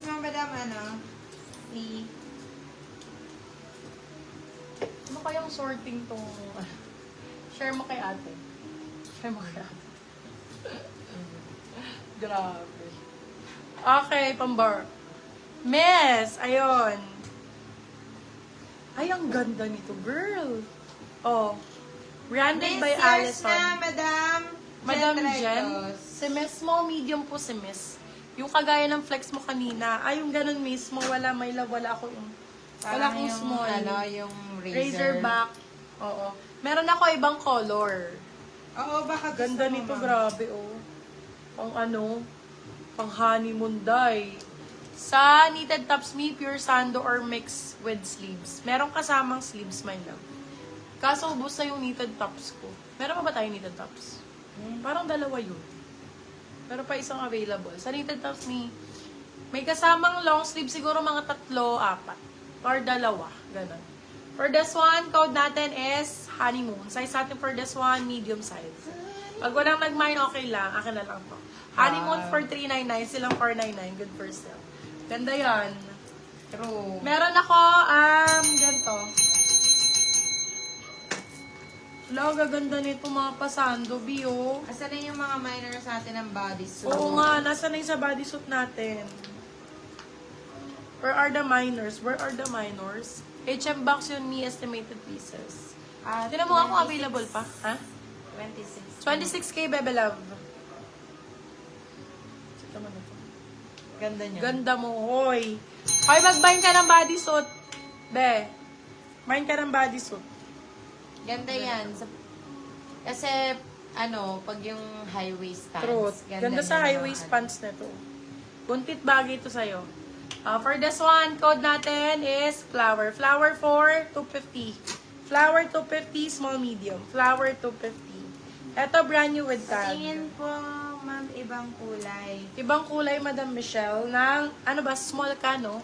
Madam, ano? Si... Ano kayang sorting tong... Share mo kay ate. Share mo kay ate. Grabe. Okay, pambar. Miss! Ayun. Ay, ang ganda nito, girl. Oh. Branded by Miss, yours Allison. na, Madam. Madam Jen. Retos. Si Miss mo, medium po si Miss. Yung kagaya ng flex mo kanina. Ay, yung ganun mismo. Wala, may love. Wala ako yung... Wala Parang akong yung, small. ano, yung Razorback. Oo. Meron ako ibang color. Oo, baka gusto Ganda mo, nito, ma'am. grabe, oh. Pang ano, pang honeymoon dye. Sa knitted tops me, pure sando or mix with sleeves. Meron kasamang sleeves, my love. Kaso ubos na yung knitted tops ko. Meron pa ba tayo knitted tops? Parang dalawa yun. Pero pa isang available. Sa knitted tops me, may kasamang long sleeve siguro mga 3, 4. Or 2. Ganon. For this one, code natin is honeymoon. Size natin for this one, medium size. Pag walang nag-mine, okay lang. Akin na lang to. Honeymoon for 399, silang 499. Good for sale. Ganda yan. True. Meron ako, ganito. Wala, gaganda nito mga pasando, Bio. Asan na yung mga minors natin ng bodysuit? Oo nga, nasa na yung sa bodysuit natin? Where are the minors? Where are the minors? HM box yun, me estimated pieces. Tinan mo ako available pa. Ha? 26. 26K, Bebe Love. Check naman ito. Ganda niya. Ganda mo, hoy. Hoy, mag-bind ka ng bodysuit. Be, bind ka ng bodysuit. Ganda yan. Kasi, ano, pag yung high waist pants. Truth. Ganda sa niya high naman. waist pants na to. Buntit bagay ito sa'yo. For this one, code natin is flower. Flower for 250. Flower 250, small medium. Flower 250. Ito, brand new with tag. Tingin po, ma'am, ibang kulay. Ibang kulay, Madam Michelle, ng, ano ba, small ka, no?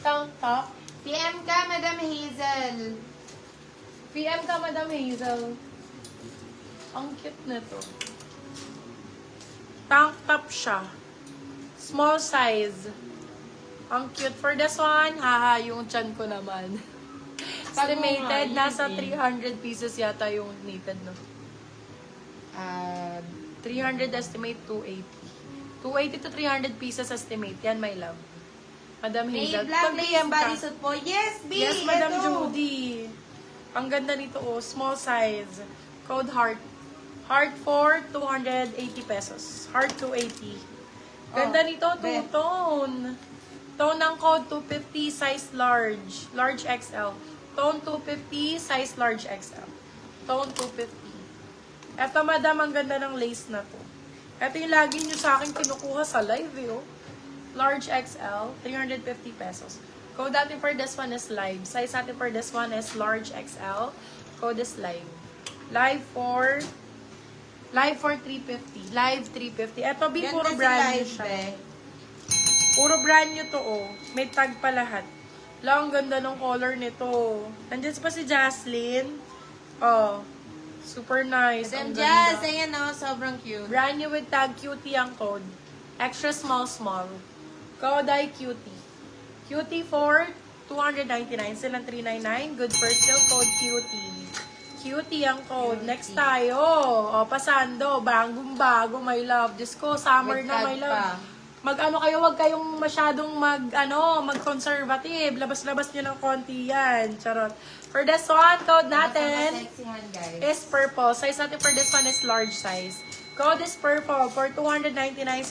Tank top. PM ka, Madam Hazel. PM ka, Madam Hazel. Ang cute nito. Tank top siya. Small size. Ang cute. For this one, haha, yung chan ko naman. Estimated, nasa 300 pieces yata yung knitted, no? 300 estimate, 280. 280 to 300 pieces estimate. Yan, my love. Madam May Hazel. black Pag lace PM ka. bodysuit po. Yes, B! Yes, Madam ito. Judy. Ang ganda nito, oh. Small size. Code heart. Heart for 280 pesos. Heart 280. Ganda nito, two-tone. Tone ng code 250, size large. Large XL. Tone 250, size large XL. Tone 250. Eto, madam, ang ganda ng lace na to. Eto yung lagi nyo sa akin kinukuha sa live, eh, oh. Large XL, 350 pesos. Code natin for this one is live. Size natin for this one is large XL. Code is live. Live for 350. Live 350. Eto, B, puro Ganda si brand new live, siya. eh. Puro brand new to, oh. May tag pa lahat. Lang, ganda ng color nito. Nandiyan pa si Jaslyn. Oh, super nice. Madam Ang Jazz, ganda. ayan o, sobrang cute. Brand new with tag, cutie ang code. Extra small, small. Code ay cutie. Cutie for 299. Silang 399. Good for still code cutie. Cutie ang code. Cutie. Next tayo. O, pasando. Bagong bago, my love. Diyos ko, summer With na, tag my love. pa. Mag-ano kayo, wag kayong masyadong mag-conservative. Labas-labas nyo ng konti yan. Charot. For this one, code natin Masexihan, guys. is purple. Size natin for this one is large size. Code is purple for 299.